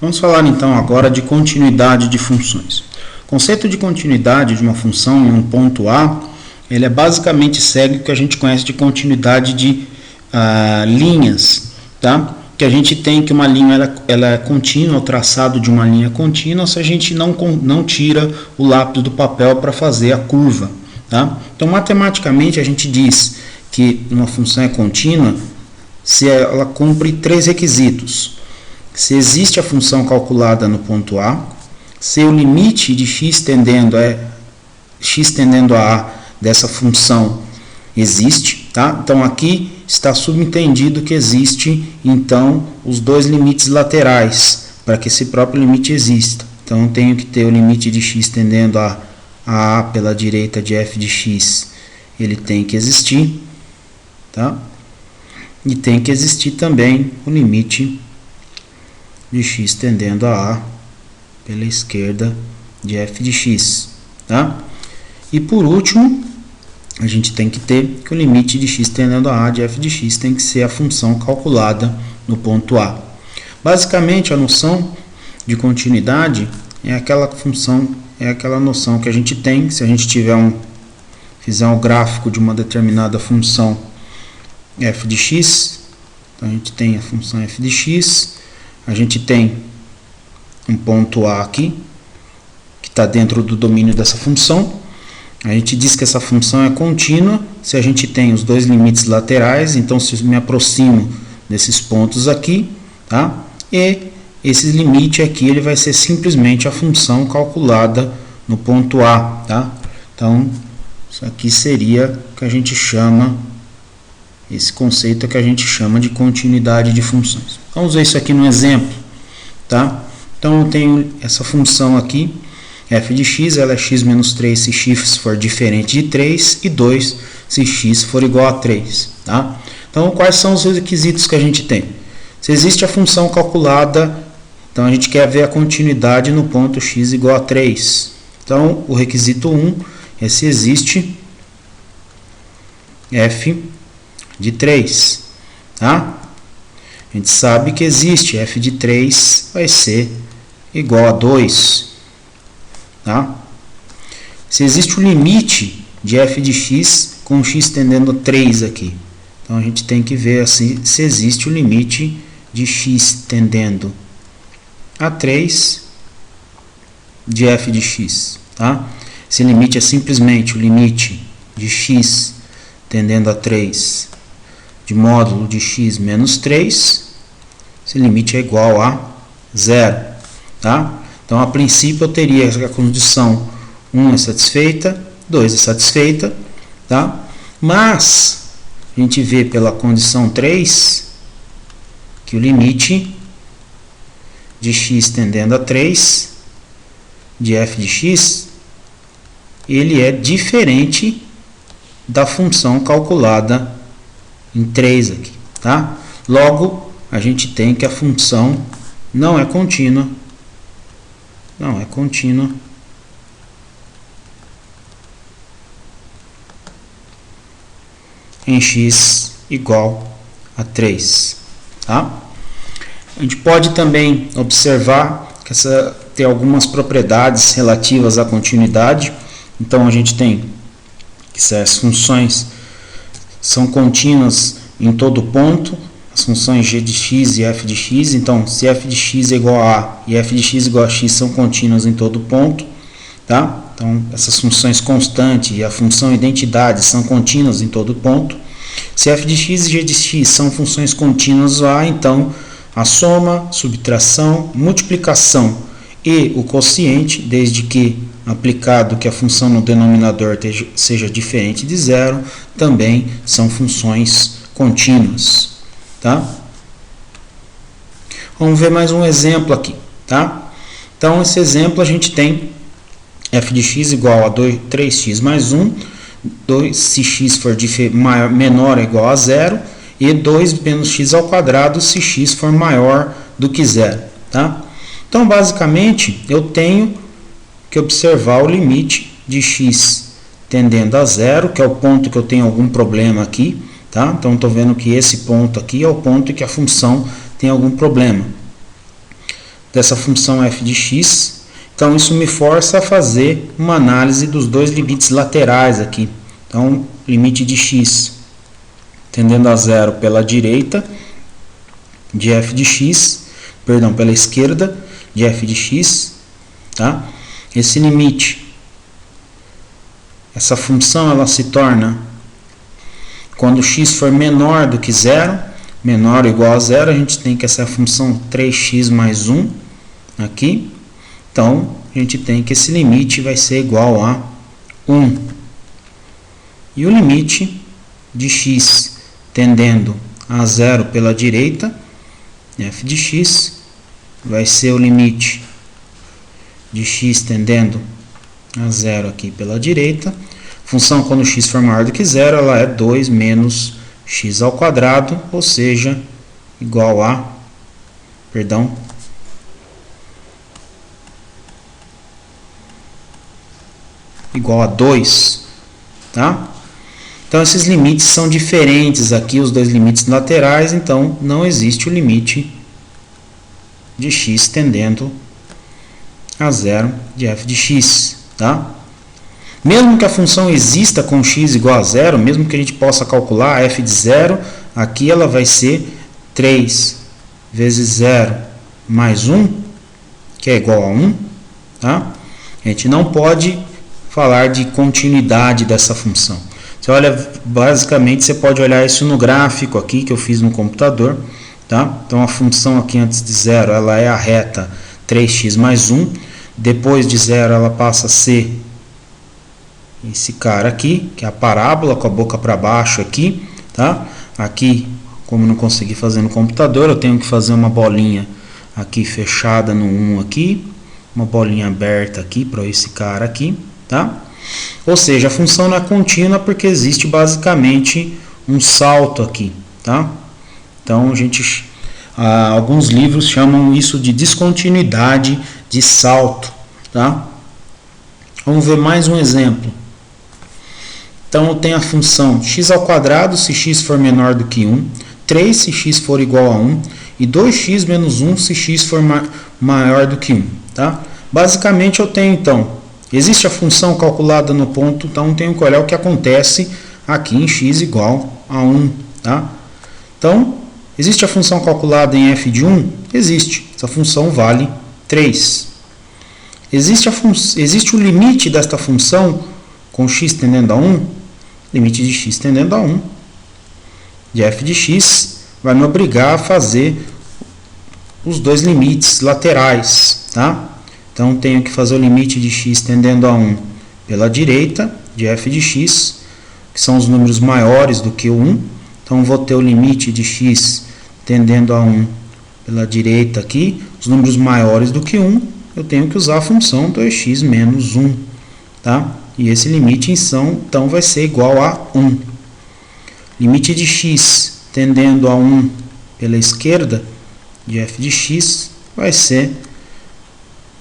Vamos falar então agora de continuidade de funções. O conceito de continuidade de uma função em um ponto A, ele basicamente segue o que a gente conhece de continuidade de linhas, tá? Que a gente tem que uma linha ela é contínua, o traçado de uma linha contínua, se a gente não tira o lápis do papel para fazer a curva, tá? Então, matematicamente, a gente diz que uma função é contínua se ela cumpre três requisitos. Se existe a função calculada no ponto A, se o limite de x tendendo a A dessa função existe, tá? Então aqui está subentendido que existe então os dois limites laterais para que esse próprio limite exista. Então eu tenho que ter o limite de x tendendo a A pela direita de f de x, ele tem que existir, tá? E tem que existir também o limite de x tendendo a A pela esquerda de f de x, tá? E por último, a gente tem que ter que o limite de x tendendo a A de f de x tem que ser a função calculada no ponto A. Basicamente, a noção de continuidade é aquela noção que a gente tem, se a gente fizer um gráfico de uma determinada função f de x, então a gente tem a função f de x, a gente tem um ponto A aqui, que está dentro do domínio dessa função. A gente diz que essa função é contínua se a gente tem os dois limites laterais, então se eu me aproximo desses pontos aqui, tá? E esse limite aqui ele vai ser simplesmente a função calculada no ponto A, tá? Então, isso aqui seria o que a gente chama, esse conceito que a gente chama de continuidade de funções. Vamos ver isso aqui no exemplo, tá? Então eu tenho essa função aqui, f de x, ela é x menos 3 se x for diferente de 3 e 2 se x for igual a 3, tá? Então quais são os requisitos que a gente tem? Se existe a função calculada, então a gente quer ver a continuidade no ponto x igual a 3. Então o requisito 1 é se existe f de 3, tá? A gente sabe que existe f de 3 vai ser igual a 2, tá? Se existe o limite de f de x com x tendendo a 3 aqui, então a gente tem que ver assim, se existe o limite de x tendendo a 3 de f de x, tá? Esse limite é simplesmente o limite de x tendendo a 3 de módulo de x menos 3, esse limite é igual a 0, tá? Então, a princípio, eu teria a condição 1 é satisfeita, 2 é satisfeita, tá? Mas, a gente vê pela condição 3, que o limite de x tendendo a 3, de f de x, ele é diferente da função calculada em 3 aqui, tá? Logo, a gente tem que a função não é contínua, em x igual a 3, tá? A gente pode também observar que tem algumas propriedades relativas à continuidade. Então a gente tem que se as funções são contínuas em todo ponto, as funções g de x e f de x, então se f de x é igual a A e f de x igual a x são contínuas em todo ponto, tá? Então essas funções constante e a função identidade são contínuas em todo ponto. Se f de x e g de x são funções contínuas A, então a soma, subtração, multiplicação e o quociente, desde que aplicado que a função no denominador seja diferente de zero, também são funções contínuas, tá? Vamos ver mais um exemplo aqui, tá? Então, esse exemplo a gente tem f de x igual a 3x mais 1, 2 se x for menor ou igual a zero, e 2 menos x ao quadrado se x for maior do que zero, tá? Então, basicamente, eu tenho que observar o limite de x tendendo a zero, que é o ponto que eu tenho algum problema aqui, tá? Então, estou vendo que esse ponto aqui é o ponto em que a função tem algum problema. dessa função f de x. Então isso me força a fazer uma análise dos dois limites laterais aqui. Então, limite de x tendendo a zero pela direita de f de x, perdão, pela esquerda de f de x, tá? Esse limite, essa função, ela se torna, quando x for menor do que zero, menor ou igual a zero, a gente tem que essa função 3x mais 1 aqui. Então, a gente tem que esse limite vai ser igual a 1. E o limite de x tendendo a zero pela direita, f de x, vai ser o limite de x tendendo a zero aqui pela direita. Função, quando x for maior do que zero, ela é 2 menos x ao quadrado, ou seja, igual a, igual a 2, tá? Então, esses limites são diferentes aqui, os dois limites laterais, então não existe o limite de x tendendo a zero de f de x, tá? Mesmo que a função exista com x igual a zero, mesmo que a gente possa calcular a f de zero, aqui ela vai ser 3 vezes 0 mais 1, que é igual a 1, tá? A gente não pode falar de continuidade dessa função. Você olha, basicamente, você pode olhar isso no gráfico aqui que eu fiz no computador, tá? Então, a função aqui antes de zero, ela é a reta 3x mais 1. Depois de zero, ela passa a ser esse cara aqui, que é a parábola com a boca para baixo aqui, tá? Aqui, como não consegui fazer no computador, eu tenho que fazer uma bolinha aqui fechada no 1 aqui, uma bolinha aberta aqui para esse cara aqui, tá? Ou seja, a função não é contínua porque existe basicamente um salto aqui, tá? Então, alguns livros chamam isso de descontinuidade de salto, tá? Vamos ver mais um exemplo. Então, eu tenho a função x ao quadrado se x for menor do que 1, 3 se x for igual a 1 e 2x menos 1 se x for maior do que 1, tá? Basicamente, eu tenho, então, existe a função calculada no ponto, então tenho que olhar o que acontece aqui em x igual a 1, tá? Então, existe a função calculada em f de 1? Existe. Essa função vale 3. Existe o limite desta função com x tendendo a 1? Limite de x tendendo a 1 de f de x vai me obrigar a fazer os dois limites laterais, tá? Então, tenho que fazer o limite de x tendendo a 1 pela direita de f de x, que são os números maiores do que o 1. Então, vou ter o limite de x tendendo a 1 pela direita aqui, os números maiores do que 1, eu tenho que usar a função 2x menos 1, tá? E esse limite, então, vai ser igual a 1. Limite de x tendendo a 1 pela esquerda de f de x vai ser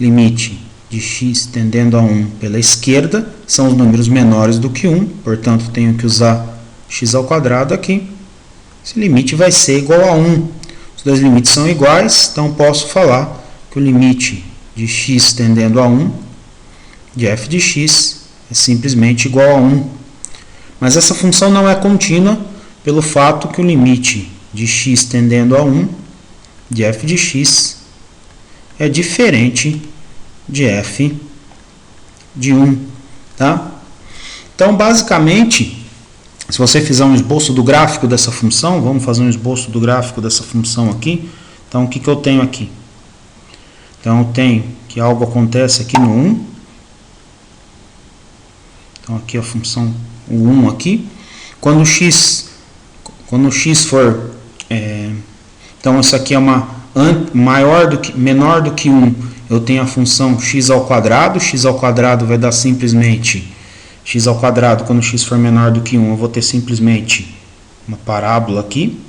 limite de x tendendo a 1 pela esquerda, são os números menores do que 1, portanto, tenho que usar x ao quadrado aqui. Esse limite vai ser igual a 1. Os dois limites são iguais, então posso falar que o limite de x tendendo a 1 de f de x é simplesmente igual a 1. Mas essa função não é contínua pelo fato que o limite de x tendendo a 1 de f de x é diferente de f de 1, tá? Então, basicamente, se você fizer um esboço do gráfico dessa função, vamos fazer um esboço do gráfico dessa função aqui. Então, o que eu tenho aqui? Então, eu tenho que algo acontece aqui no 1. Então, aqui a função o 1 aqui. Quando o x for... então, isso aqui é uma menor do que 1, eu tenho a função x ao quadrado. X ao quadrado vai dar simplesmente x ao quadrado. Quando x for menor do que 1, eu vou ter simplesmente uma parábola aqui,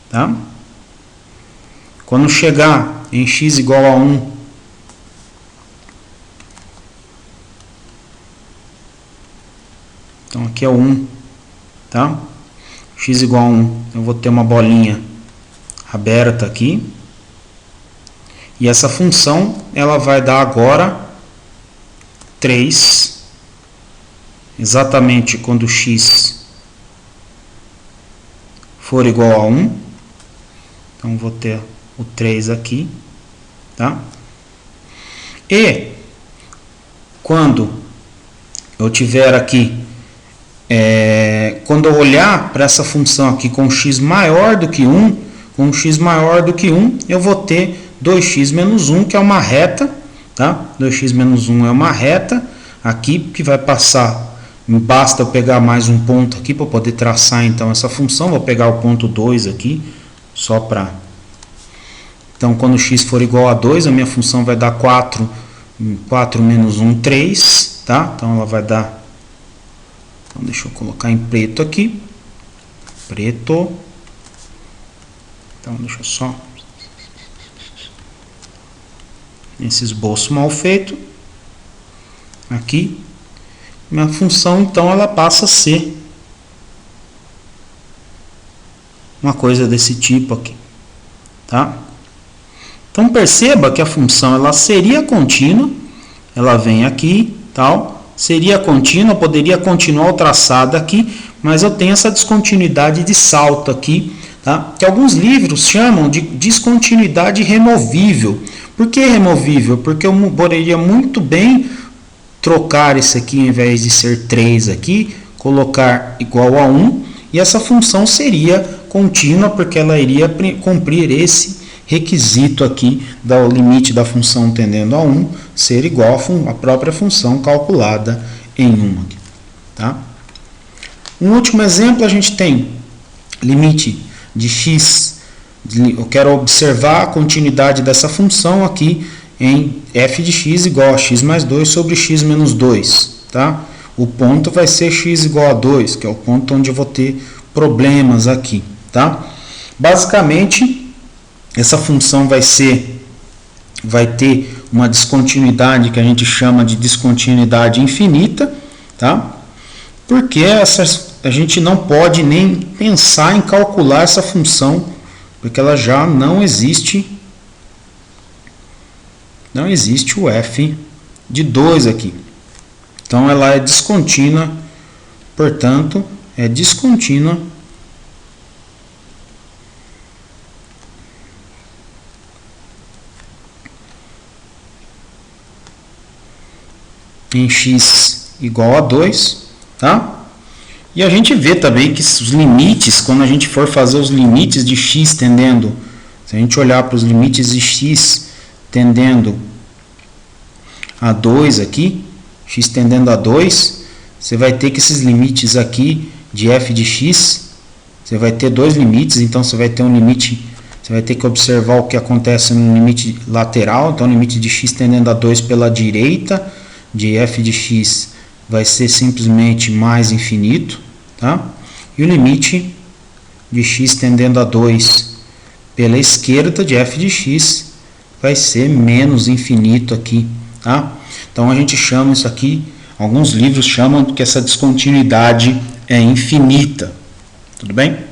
tá? Quando chegar em x igual a 1, então aqui é o 1, tá? X igual a 1, eu vou ter uma bolinha aberta aqui, E essa função, ela vai dar agora 3, exatamente quando x for igual a 1. Então, vou ter o 3 aqui, tá? E quando eu tiver aqui, quando eu olhar para essa função aqui com x maior do que 1, com x maior do que 1, eu vou ter 2x menos 1, que é uma reta, tá? 2x menos 1 é uma reta aqui, que vai passar, basta eu pegar mais um ponto aqui para poder traçar então essa função. Vou pegar o ponto 2 aqui, só para... Então, quando x for igual a 2, a minha função vai dar 4 menos 1, 3, tá? Então, ela vai dar... Então, deixa eu colocar em preto aqui. Preto. Então, deixa eu só... Esse esboço mal feito. Aqui. Minha função, então, ela passa a ser uma coisa desse tipo aqui, tá? Então, perceba que a função, ela seria contínua, ela vem aqui, tal, seria contínua, poderia continuar o traçado aqui, mas eu tenho essa descontinuidade de salto aqui, tá? Que alguns livros chamam de descontinuidade removível. Por que removível? Porque eu poderia muito bem trocar esse aqui, ao invés de ser 3 aqui, colocar igual a 1, e essa função seria contínua, porque ela iria cumprir esse requisito aqui do limite da função tendendo a 1 ser igual à própria função calculada em 1. Aqui, tá? Um último exemplo, a gente tem limite de x, eu quero observar a continuidade dessa função aqui em f de x igual a x mais 2 sobre x menos 2, tá? O ponto vai ser x igual a 2, que é o ponto onde eu vou ter problemas aqui, tá? Basicamente, essa função vai ter uma descontinuidade que a gente chama de descontinuidade infinita, tá? Porque a gente não pode nem pensar em calcular essa função, porque ela já não existe. Não existe o f de 2 aqui. Então, ela é descontínua, portanto, é descontínua em x igual a 2, tá? E a gente vê também que os limites, quando a gente for fazer os limites de x tendendo, se a gente olhar para os limites de x tendendo a 2 aqui, x tendendo a 2, você vai ter que esses limites aqui de f de x, você vai ter dois limites, então você vai ter um limite, você vai ter que observar o que acontece no limite lateral, então o limite de x tendendo a 2 pela direita de f de x vai ser simplesmente mais infinito, tá? E o limite de x tendendo a 2 pela esquerda de f de x vai ser menos infinito aqui, tá? Então a gente chama isso aqui, alguns livros chamam que essa descontinuidade é infinita, tudo bem?